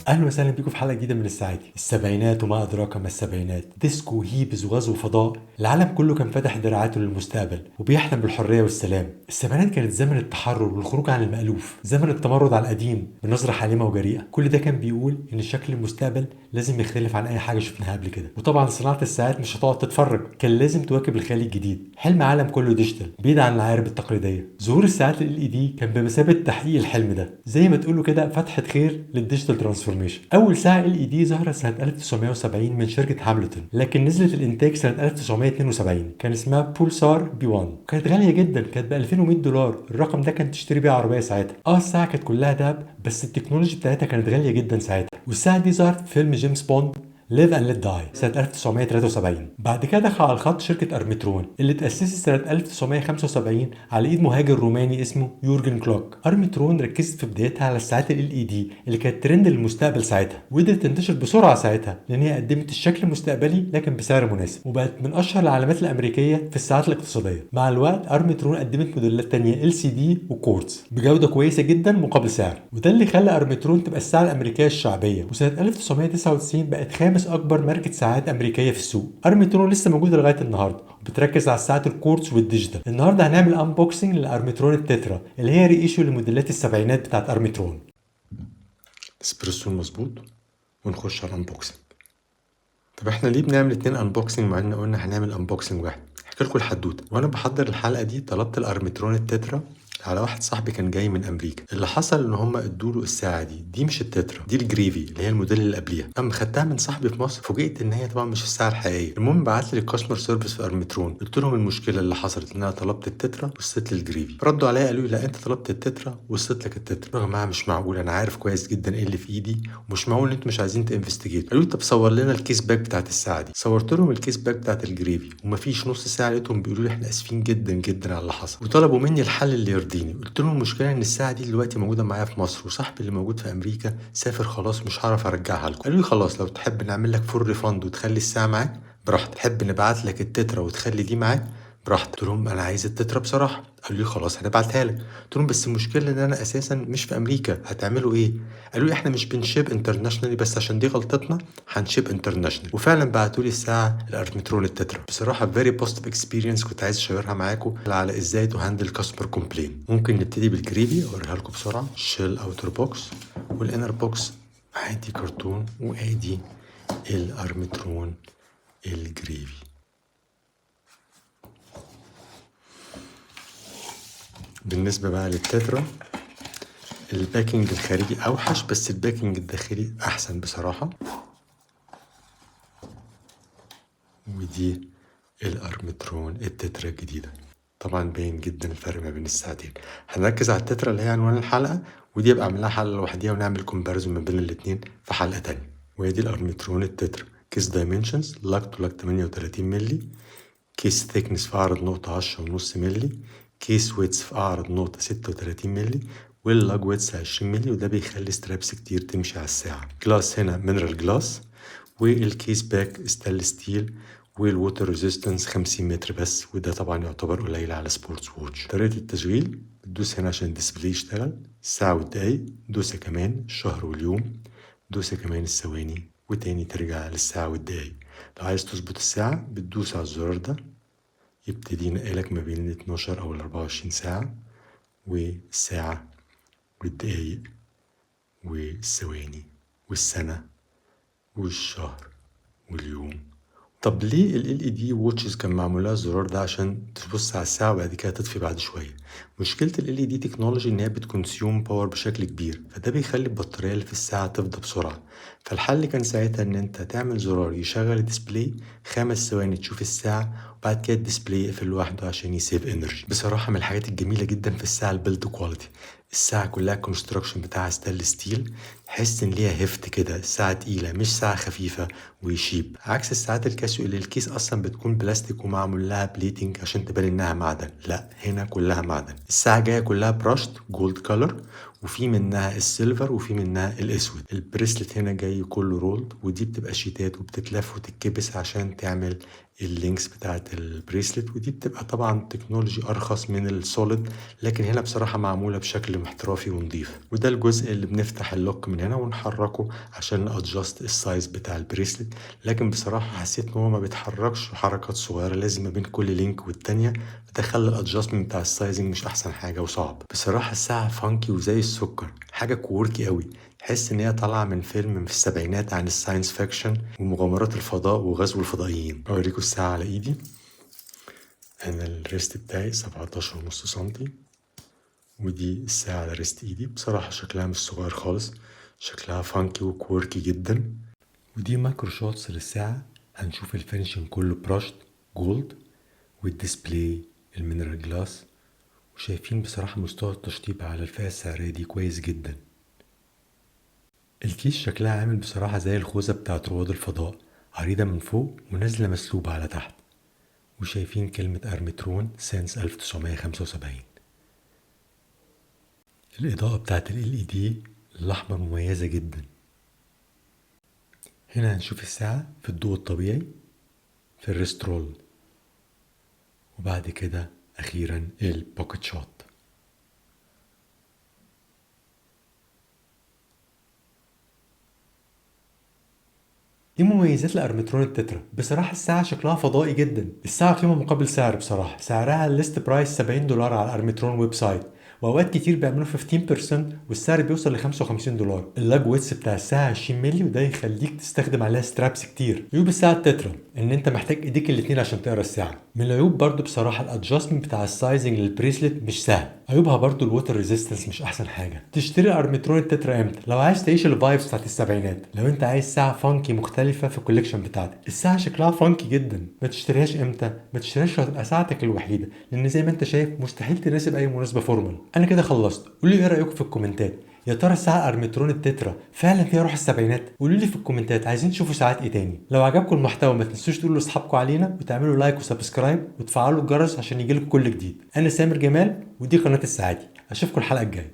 اهلا وسهلا بيكم في حلقه جديده من الساعاتي. السبعينات وما ادراك ما السبعينات، ديسكو هيبز وغزو فضاء. العالم كله كان فاتح دراعاته للمستقبل وبيحلم بالحريه والسلام. السبعينات كانت زمن التحرر والخروج عن المألوف، زمن التمرد على القديم بنظره حالمه وجريئه. كل ده كان بيقول ان شكل المستقبل لازم يختلف عن اي حاجه شفناها قبل كده. وطبعا صناعه الساعات مش هتقعد تتفرج، كان لازم تواكب الخيال الجديد. حلم عالم كله ديجيتال بعيد عن العوارب التقليديه. ظهور الساعات LED كان بمثابه تحقيق الحلم ده، زي ما تقولوا كده فتحه خير للديجيتال ترانسفورميشن. اول ساعه LED ظهرت سنه 1970 من شركه هاملتون، لكن نزلت الانتاج سنه 1972. كان اسمها بولسار بي 1، كانت غاليه جدا، كانت ب $2100. الرقم ده كان تشتري بيه عربيه ساعتها. الساعه كانت كلها دهب، بس التكنولوجي بتاعتها كانت غاليه جدا ساعتها. والساعه دي ظهرت في فيلم جيمس بوند ليف اند ليت داي سنة 1973. بعد كده دخل على الخط شركة أرميترون اللي اتأسست سنة 1975 على إيد مهاجر روماني اسمه يورجن كلوك. أرميترون ركزت في بدايتها على الساعات LED اللي كانت ترند للمستقبل ساعتها، وقدرت تنتشر بسرعة ساعتها لأن هي قدمت الشكل المستقبلي لكن بسعر مناسب، وبقت من أشهر العلامات الأمريكية في الساعات الاقتصادية. مع الوقت أرميترون قدمت موديلات تانية LCD وكورتز بجودة كويسة جدا مقابل سعر، وده اللي خلى أرميترون تبقى الساعة الأمريكية الشعبية. وسنة 1999 بقت خامس اكبر ماركه ساعات امريكيه في السوق. ارميترون لسه موجوده لغايه النهارده وبتركز على الساعات الكورتز والديجيتال. النهارده هنعمل انبوكسنج للارميترون التترا اللي هي ري ايشو لموديلات السبعينات بتاعت ارميترون. اسبريسو مظبوط، ونخش على الانبوكسنج. طب احنا ليه بنعمل 2 انبوكسنج مع ان قلنا هنعمل انبوكسنج واحد؟ احكي لكم الحدوته. وانا بحضر الحلقه دي طلبت الارميترون التترا على واحد صاحبي كان جاي من امريكا. اللي حصل ان هم ادوا له الساعه دي مش التترا، دي الجريفي اللي هي الموديل اللي قبليها. اما خدتها من صاحبي في مصر فوجئت ان هي طبعا مش الساعه الحقيقيه. المهم بعت لي الكاستمر سيرفيس في ارميترون، قلت لهم المشكله اللي حصلت ان انا طلبت التترا وصلت لي الجريفي. ردوا عليا قالوا لي لا انت طلبت التترا وصلت لك التترا. يا جماعه مش معقول، انا عارف كويس جدا ايه اللي في ايدي ومش معقول ان انتوا مش عايزين تنفستيجيت. قالوا لي طب صور لنا الكيس باك بتاعت الساعه دي. صورت لهم الكيس باك بتاعت الجريفي ومفيش نص ساعه لقيتهم بيقولوا لي احنا اسفين جدا جدا على اللي حصل، وطلبوا مني الحل اللي يرضيني. قلت لهم المشكله ان الساعه دي دلوقتي موجوده معايا في مصر وصاحبي اللي موجود في امريكا سافر خلاص مش هعرف ارجعها لكم. قالوا لي خلاص لو تحب نعمل لك فول ريفاند وتخلي الساعه معاك براحتك، تحب نبعت لك التترا وتخلي دي معاك براحتك. قلت لهم انا عايز التترا بصراحه. قالوا لي خلاص هنبعتها لك. قلت لهم بس المشكله ان انا اساسا مش في امريكا، هتعملوا ايه؟ قالوا لي احنا مش بنشيب انترناشونالي بس عشان دي غلطتنا هنشيب انترناشونال. وفعلا بعتوا لي الساعه الارميترون التترا. بصراحه فيري بوزيتيف اكسبيرينس كنت عايز اشيرها معاكم على ازاي تو هاندل كاستمر كومبلين. ممكن نبتدي بالجريفي اوريها لكم بسرعه. شيل اوتر بوكس والانر بوكس عادي كرتون، وادي الارميترون الجريفي. بالنسبة بقى للتترا الباكينج الخارجي اوحش بس الباكينج الداخلي احسن بصراحة. ودي الارميترون التترا الجديدة. طبعا باين جدا الفرق ما بين الساعتين. هنركز على التترا اللي هي عنوان الحلقة، ودي ابقى اعملها حلقة لوحديها ونعمل كومباريزون ما بين الاتنين في حلقة تانية. وادي الارميترون التترا. كيس دايمنشنز لاك تو لاك 38 ملي، كيس ثيكنس في اعرض نقطة 10.5 ملي، كيس ويتس في اعرض نقطة 36 ملي، واللاج ويتس 20 ملي، وده بيخلي سترابس كتير تمشي على الساعة. جلاس هنا مينرال جلاس، والكيس باك ستانلس ستيل، والووتر ريزيستنس 50 متر بس، وده طبعا يعتبر قليل على سبورتس ووتش. طريقة التشغيل بتدوس هنا عشان الديسبلاي يشتغل الساعة والدقايق، دوسة كمان الشهر واليوم، دوسة كمان الثواني، وتاني ترجع للساعة والدقايق. لو عايز تظبط الساعة بتدوس على الزرار ده يبتدي ينقلك ما بين 12 أو 24 ساعة والساعة والدقايق والثواني والسنة والشهر واليوم. طب ليه ال LED ووتشز كان معمول لها الزرار ده؟ عشان تبص على الساعة وبعد كده تطفي بعد شوية. مشكلة ال LED تكنولوجي ان هي بتكونسيوم باور بشكل كبير، فده بيخلي البطارية اللي في الساعة تفضى بسرعة. فالحل كان ساعتها ان انت تعمل زرار يشغل الديسبلاي 5 ثواني تشوف الساعة وبعد كده الديسبلاي يقفل لوحده عشان يسيف انرجي. بصراحة من الحاجات الجميلة جدا في الساعة البيلد كواليتي. الساعة كلها كونستراكشن بتاعها ستانلس ستيل، تحس ان ليها هفت كده، الساعة تقيلة مش ساعة خفيفة ويشيب، عكس الساعات الكاسيو اللي الكيس اصلا بتكون بلاستيك ومعمول لها بليتنج عشان تبان انها معدن. لا هنا كلها معدن. الساعة جاية كلها براشت جولد كولر، وفي منها السيلفر وفي منها الاسود. البريسلت هنا جاي كله رولد، ودي بتبقى شيتات وبتتلف وتتكبس عشان تعمل اللينكس بتاعت البريسلت، ودي بتبقى طبعا تكنولوجي ارخص من السوليد، لكن هنا بصراحة معمولة بشكل احترافي ونضيف. وده الجزء اللي بنفتح اللوك من هنا ونحركه عشان نادجست السايز بتاع البريسلت، لكن بصراحة حسيت ان هو ما بيتحركش حركات صغيرة، لازم ما بين كل لينك والتانية، ده خلى الادجستمنت بتاع السايزنج مش احسن حاجة وصعب. بصراحة الساعة فانكي وزي السكر، حاجة كوركي قوي، تحس ان هي طالعة من فيلم في السبعينات عن الساينس فيكشن ومغامرات الفضاء وغزو الفضائيين. اوريكم الساعة على ايدي، انا الريست بتاعي 17.5 سنتي، ودي الساعة على ريست ايدي. بصراحة شكلها مش صغير خالص، شكلها فانكي وكوركي جدا. ودي مايكرو شوتس للساعة، هنشوف الفينشن كله براشد جولد، والديسبلاي المينرال جلاس، وشايفين بصراحة مستوى التشطيب على الفئة السعرية دي كويس جدا. الكيس شكلها عامل بصراحة زي الخوذة بتاعت رواد الفضاء، عريضة من فوق ونازلة مسلوبة على تحت، وشايفين كلمة أرمترون سينس 1975. الإضاءة بتاعت ال LED الأحمر مميزة جدا. هنا هنشوف الساعة في الضوء الطبيعي في الريسترول، وبعد كده أخيرا البوكيت شوت. دي مميزات الارمترون التترا. بصراحه الساعه شكلها فضائي جدا، الساعه قيمه مقابل سعر. بصراحه سعرها الليست برايس $70 على الارمترون ويب سايت، واوقات كتير بيعملوا 15% والسعر بيوصل ل $55. اللاج ويتس بتاع الساعه 20 مللي، وده يخليك تستخدم عليها سترابس كتير. عيوب الساعه التترا ان انت محتاج ايديك الاتنين عشان تقرا الساعه. من العيوب برضو بصراحه الادجستمنت بتاع السايزنج للبريسلت مش سهل. عيوبها برضو الووتر ريزيستنس مش احسن حاجه. تشتري الارمترون التترا امتى؟ لو عايز تعيش الفايبس بتاعت السبعينات، لو انت عايز ساعه فانكي مختلفه في الكوليكشن بتاعتك. الساعه شكلها فانكي جدا، ما تشتريهاش امتى؟ ما تشتريهاش لو هتبقى ساعتك الوحيده، لان زي ما انت شايف مستحيل تناسب اي مناسبه فورمال. انا كده خلصت، قولوا لي ايه رايكم في الكومنتات. يا ترى الساعه ارمترون التترا فعلا فيها روح السبعينات؟ قولوا لي في الكومنتات عايزين تشوفوا ساعات ايه تاني. لو عجبكم المحتوى ما تنسوش تقولوا لاصحابكم علينا، وتعملوا لايك وسبسكرايب وتفعلوا الجرس عشان يجيلكم كل جديد. انا سامر جمال ودي قناه الساعاتي، اشوفكم الحلقه الجايه.